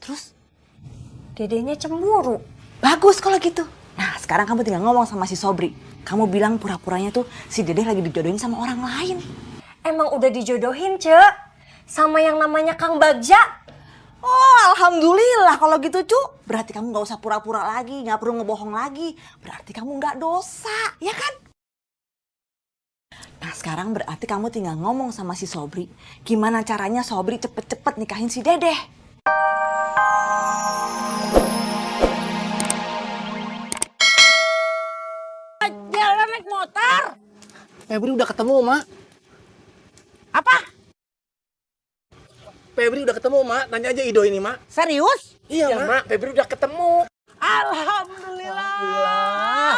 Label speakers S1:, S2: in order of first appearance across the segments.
S1: Terus dedenya cemburu. Bagus kalau gitu. Nah sekarang kamu tinggal ngomong sama si Sobri. Kamu bilang pura-puranya tuh si Dede lagi dijodohin sama orang lain.
S2: Emang udah dijodohin, Cek. Sama yang namanya Kang Bagja.
S1: Oh alhamdulillah kalau gitu cu. Berarti kamu gak usah pura-pura lagi, gak perlu ngebohong lagi. Berarti kamu gak dosa, ya kan? Nah sekarang berarti kamu tinggal ngomong sama si Sobri. Gimana caranya Sobri cepet-cepet nikahin si Dede.
S3: Jalan naik motor.
S4: Febri udah ketemu, Mak.
S3: Apa?
S4: Febri udah ketemu, Mak. Tanya aja Ido ini, Mak.
S3: Serius?
S4: Iya, Mak. Febri udah ketemu.
S3: Alhamdulillah.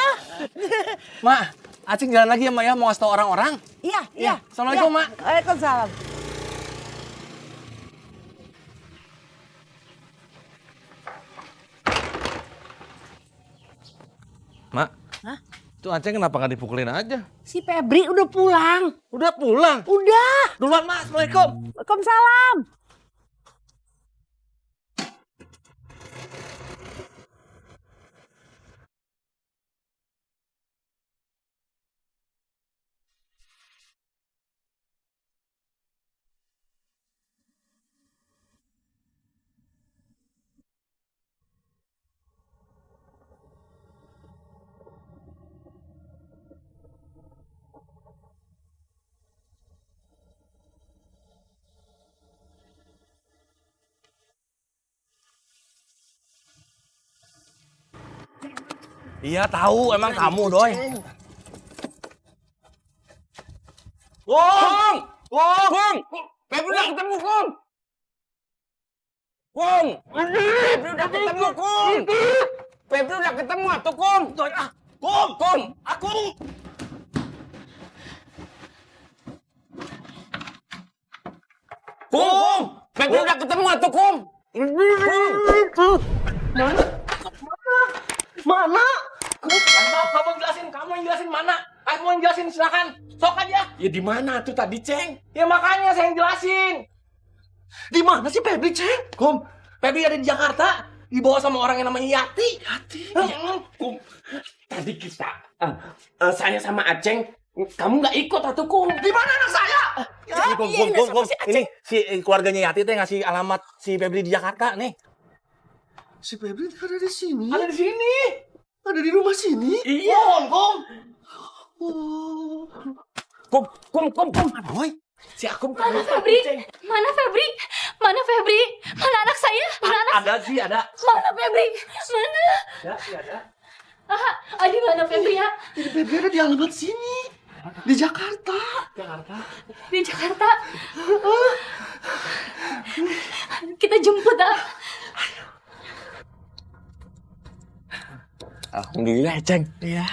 S4: Mak, Acing jalan lagi ya, Mak ya. Mau ngasih tau orang-orang.
S3: Iya.
S4: Assalamualaikum, Mak.
S3: Waalaikumsalam.
S5: Mak,
S3: Hah?
S5: tuh Aceh kenapa nggak dipukulin aja?
S3: Si Febri udah pulang.
S5: Udah pulang?
S3: Udah.
S5: Duluan, Mak. Assalamualaikum.
S3: Waalaikumsalam.
S5: Iya tahu, emang kamu Doi. Kum! Kum! Febri udah ketemu, Kum! Kum! Febri udah ketemu, Kum! Febri udah ketemu, atuh, Kum! Kum! Kum! Aku! Kum! Febri udah ketemu, atuh, Kum!
S4: Mana?
S5: Kamu yang jelasin mana? Kamu yang jelasin, silakan. Sok aja.
S4: Ya di mana tuh tadi, Ceng?
S5: Ya makanya saya yang jelasin.
S4: Di mana sih Febri, Ceng?
S5: Kum, Febri ada di Jakarta. Dibawa sama orang yang namanya Yati.
S4: Hati.
S5: Kum,
S4: Tadi kita, saya sama Aceng, kamu nggak ikut atuh, Kum.
S5: di mana anak saya?
S4: Kum. Ini si keluarganya Yati teh ngasih alamat si Febri di Jakarta nih.
S6: Si Febri ada di sini?
S5: Ada di sini.
S6: Ada di rumah sini?
S5: Iya, Kum.
S6: Oh.
S4: Kum. Boy, si Akum
S2: Mana Febri? Mana Febri? Mana Febri? Mana anak saya? Mana anak?
S5: Ada sih, ada.
S2: Mana Febri? Mana?
S5: Ya, sih ada.
S2: Adi mana Febri ya?
S6: Jadi Febri ada di alamat sini. Di Jakarta.
S2: Di Jakarta. Kita jemput
S4: Alhamdulillah, Ceng.
S6: Iya.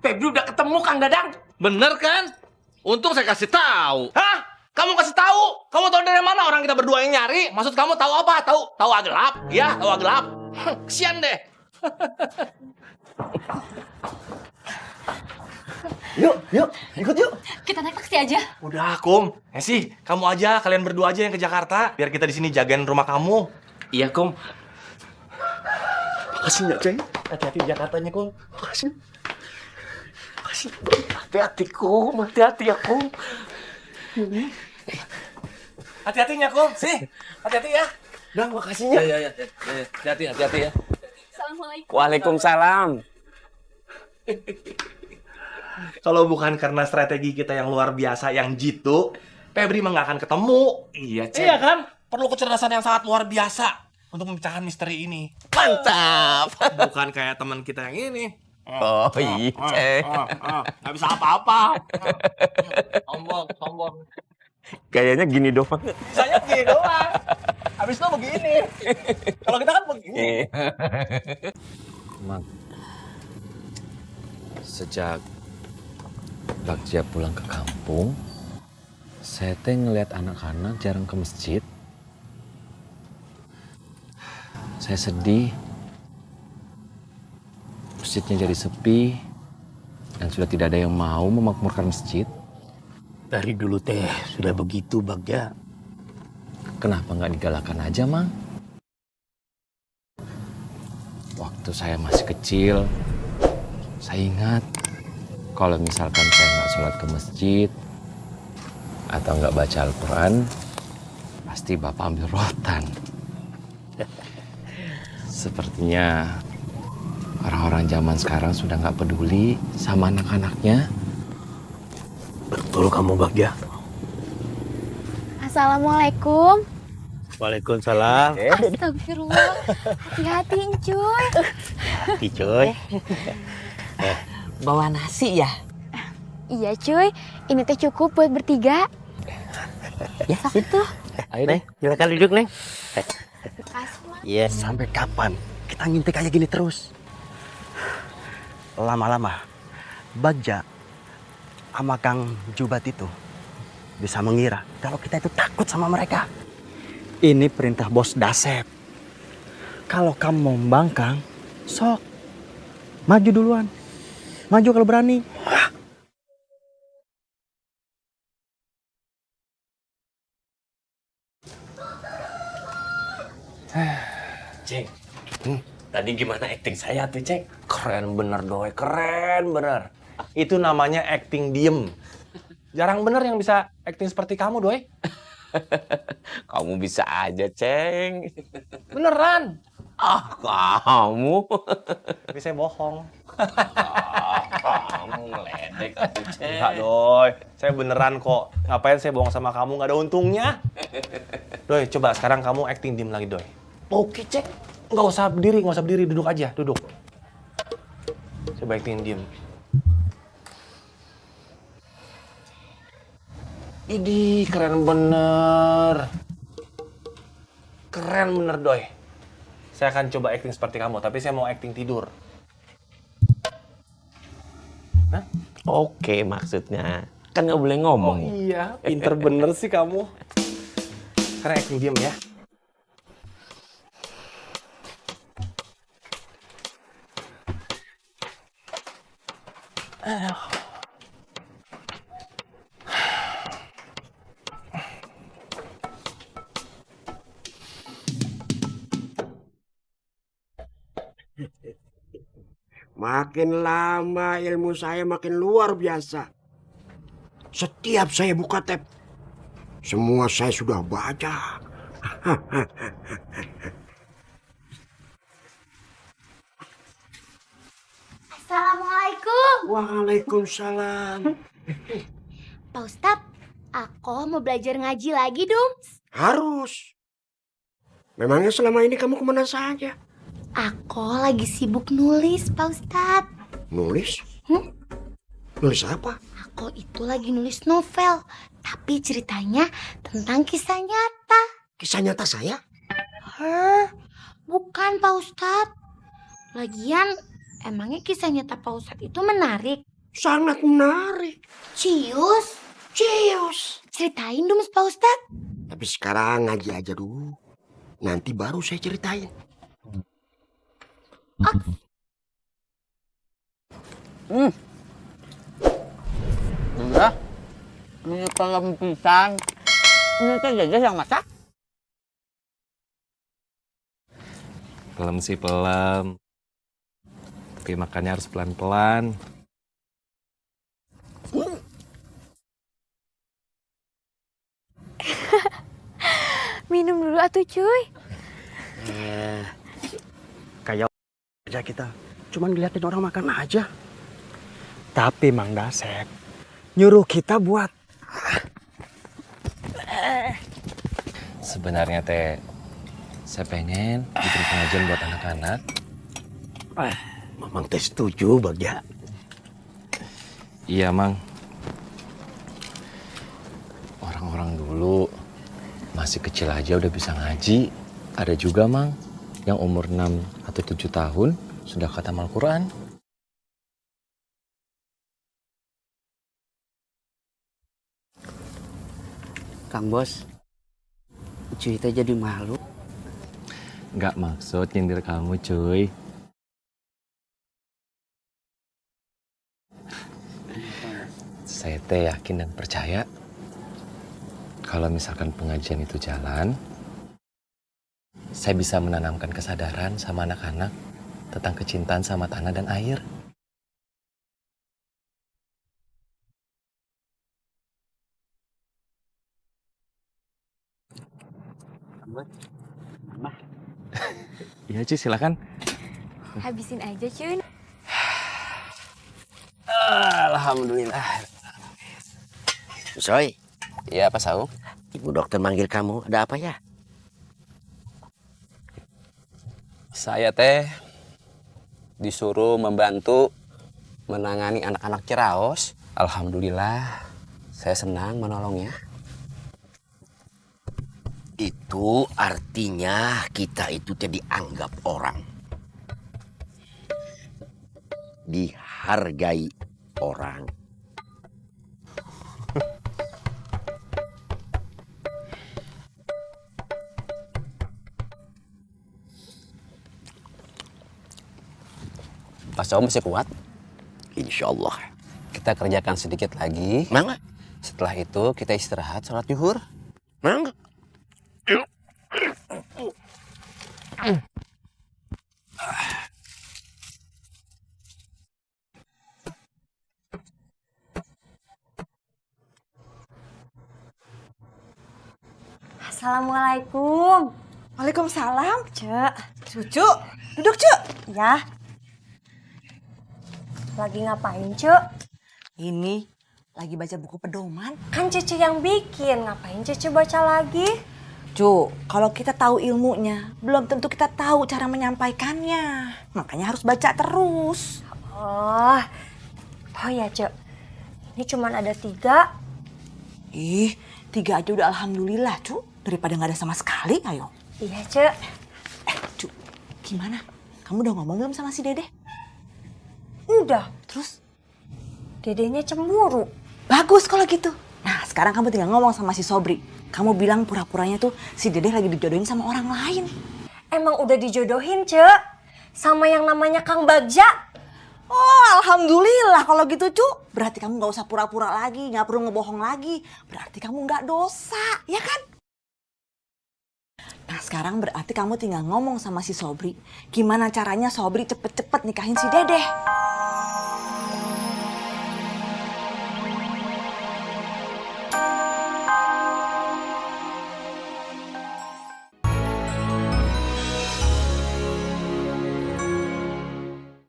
S4: Febri udah ketemu Kang Dadang.
S5: Bener kan? Untung saya kasih tahu.
S4: Hah?
S5: Kamu kasih tahu? Kamu tahu dari mana orang kita berdua yang nyari? Maksud kamu tahu apa? Tahu agelap? Ya, tahu agelap. Kesian deh.
S6: Yuk, ikut yuk.
S2: Kita naik taksi aja.
S5: Udah, Kum. Sih, kamu aja, kalian berdua aja yang ke Jakarta. Biar kita di sini jagain rumah kamu.
S4: Iya, Kum.
S6: Makasih ya, Ceng.
S4: Hati-hati di Jakartanya, Kum.
S6: Makasih.
S4: Hati-hati, Kum. Hati-hati ya, Kum.
S5: Hati-hatinya, Kum. Sih, hati-hati ya.
S4: Udah, makasih ya.
S5: Ya. Hati-hati ya.
S2: Assalamualaikum.
S4: Waalaikumsalam.
S5: Kalau bukan karena strategi kita yang luar biasa, yang jitu, Febri mah nggak akan ketemu.
S4: Iya, Ceng.
S5: Iya kan? Perlu kecerdasan yang sangat luar biasa untuk memecahkan misteri ini.
S4: Mantap.
S5: Bukan kayak teman kita yang ini.
S4: Oh, iya, Ceng.
S5: Nggak bisa apa-apa. Sombong.
S4: Kayaknya gini doang.
S5: Saya begini doang. Habis itu begini. Kalau kita kan begini.
S7: Mak, sejak Bagja pulang ke kampung, saya teh ngeliat anak-anak jarang ke masjid. Saya sedih. Masjidnya jadi sepi dan sudah tidak ada yang mau memakmurkan masjid.
S6: Dari dulu teh sudah begitu, Bagja.
S7: Kenapa nggak digalakan aja, Mang? Waktu saya masih kecil, saya ingat kalau misalkan saya nggak sholat ke masjid atau nggak baca Al-Quran, pasti Bapak ambil rotan. Sepertinya orang-orang zaman sekarang sudah nggak peduli sama anak-anaknya.
S6: Betul kamu, Bagja.
S2: Assalamualaikum.
S6: Waalaikumsalam.
S2: Astagfirullah. Hati-hati, cuy.
S6: Hati, coy.
S1: Bawa nasi ya?
S2: Iya, cuy. Ini teh cukup buat bertiga.
S1: Ya, itu.
S7: Ayo
S6: Neng, silakan duduk, Neng.
S2: Kasih, Mak.
S6: Iya. Sampai kapan kita ngintik kayak gini terus? Lama-lama, Bagja sama Kang Jubat itu bisa mengira kalau kita itu takut sama mereka. Ini perintah bos Dasep. Kalau kamu mau membangkang, sok. Maju duluan. Maju kalau berani.
S5: Ceng, tadi gimana acting saya tuh, Ceng? Keren bener, Doi. Keren bener. Itu namanya acting diem. Jarang bener yang bisa acting seperti kamu, Doi.
S8: Kamu bisa aja, Ceng.
S5: Beneran.
S8: Ah, kamu.
S5: Tapi saya bohong.
S8: Kamu ngeledek atuh, Ceng.
S5: Enggak, Doi. Saya beneran kok. Ngapain saya bohong sama kamu? Nggak ada untungnya. Doi, coba sekarang kamu acting diem lagi, Doi. Oke, Cek. Nggak usah berdiri. Duduk aja, duduk. Coba acting diem. Idih, keren bener. Keren bener, Doi. Saya akan coba acting seperti kamu, tapi saya mau acting tidur. Hah?
S8: Oke, maksudnya. Kan nggak boleh ngomong.
S5: Iya, pinter bener sih kamu. Sekarang acting diem ya.
S9: Makin lama ilmu saya makin luar biasa. Setiap saya buka tab, semua saya sudah baca.
S2: Assalamualaikum.
S9: Waalaikumsalam.
S2: Pak Ustadz, aku mau belajar ngaji lagi dong.
S9: Harus. Memangnya selama ini kamu kemana saja?
S2: Aku lagi sibuk nulis, Pak Ustadz.
S9: Nulis? Nulis apa?
S2: Aku itu lagi nulis novel, tapi ceritanya tentang kisah nyata.
S9: Kisah nyata saya?
S2: Bukan, Pak Ustadz. Lagian, emangnya kisah nyata Pak Ustadz itu menarik?
S9: Sangat menarik.
S2: Cius?
S9: Cius.
S2: Ceritain dong, Pak Ustadz.
S9: Tapi sekarang ngaji aja dulu. Nanti baru saya ceritain.
S3: Enggak. Ini pelem pisang. Ini teh Jajas yang masak.
S7: Pelem sih pelem. Tapi makannya harus pelan-pelan.
S2: Minum dulu atuh, cuy.
S6: Kayak aja kita. Cuman ngeliatin orang makan aja. Tapi Mang Dasep nyuruh kita buat.
S7: Sebenarnya teh, saya pengen bikin pengajian buat anak-anak.
S6: Mamang teh setuju, Bagja.
S7: Iya, Mang. Orang-orang dulu masih kecil aja udah bisa ngaji. Ada juga, Mang, yang umur 6 atau 7 tahun sudah khatam Al-Quran.
S3: Kang Bos, cuy teh jadi malu.
S7: Nggak maksud nyindir kamu, cuy. Saya teh yakin dan percaya Kalau misalkan pengajian itu jalan, saya bisa menanamkan kesadaran sama anak-anak tentang kecintaan sama tanah dan air. Iya, Ci, silakan.
S2: Habisin aja, Cun.
S8: Alhamdulillah.
S9: Soy,
S8: Iya, Pak Saung.
S9: ibu dokter manggil kamu. Ada apa ya?
S8: Saya teh disuruh membantu menangani anak-anak Ciraos. Alhamdulillah, saya senang menolongnya.
S9: Itu artinya kita itu tidak dianggap orang. Dihargai orang.
S8: Pak Saung masih kuat.
S9: Insya Allah.
S8: Kita kerjakan sedikit lagi.
S9: Mangga?
S8: Setelah itu kita istirahat sholat zuhur.
S9: Mangga?
S2: Assalamualaikum.
S1: Waalaikumsalam, Cek. Cucu, duduk, Cek. Ya.
S2: Lagi ngapain, Cuk?
S1: Ini lagi baca buku pedoman.
S2: Kan Cece yang bikin, ngapain Cece baca lagi?
S1: Cu, kalau kita tahu ilmunya, belum tentu kita tahu cara menyampaikannya. Makanya harus baca terus.
S2: Oh ya, Cuk. Ini cuman ada 3.
S1: Ih, 3 aja udah alhamdulillah, Cu. Daripada nggak ada sama sekali, ayo.
S2: Iya, Cuk.
S1: Cu, gimana? Kamu udah ngomong belum sama si Dede?
S2: Udah.
S1: Terus?
S2: Dedenya cemburu.
S1: Bagus kalau gitu. Nah, sekarang kamu tinggal ngomong sama si Sobri. Kamu bilang pura-puranya tuh si Dede lagi dijodohin sama orang lain.
S2: Emang udah dijodohin, Cuk. Sama yang namanya Kang Bagja.
S1: Oh, alhamdulillah kalau gitu, Cu. Berarti kamu nggak usah pura-pura lagi, nggak perlu ngebohong lagi. Berarti kamu nggak dosa, ya kan? Nah, sekarang berarti kamu tinggal ngomong sama si Sobri. Gimana caranya Sobri cepet-cepet nikahin si Dede.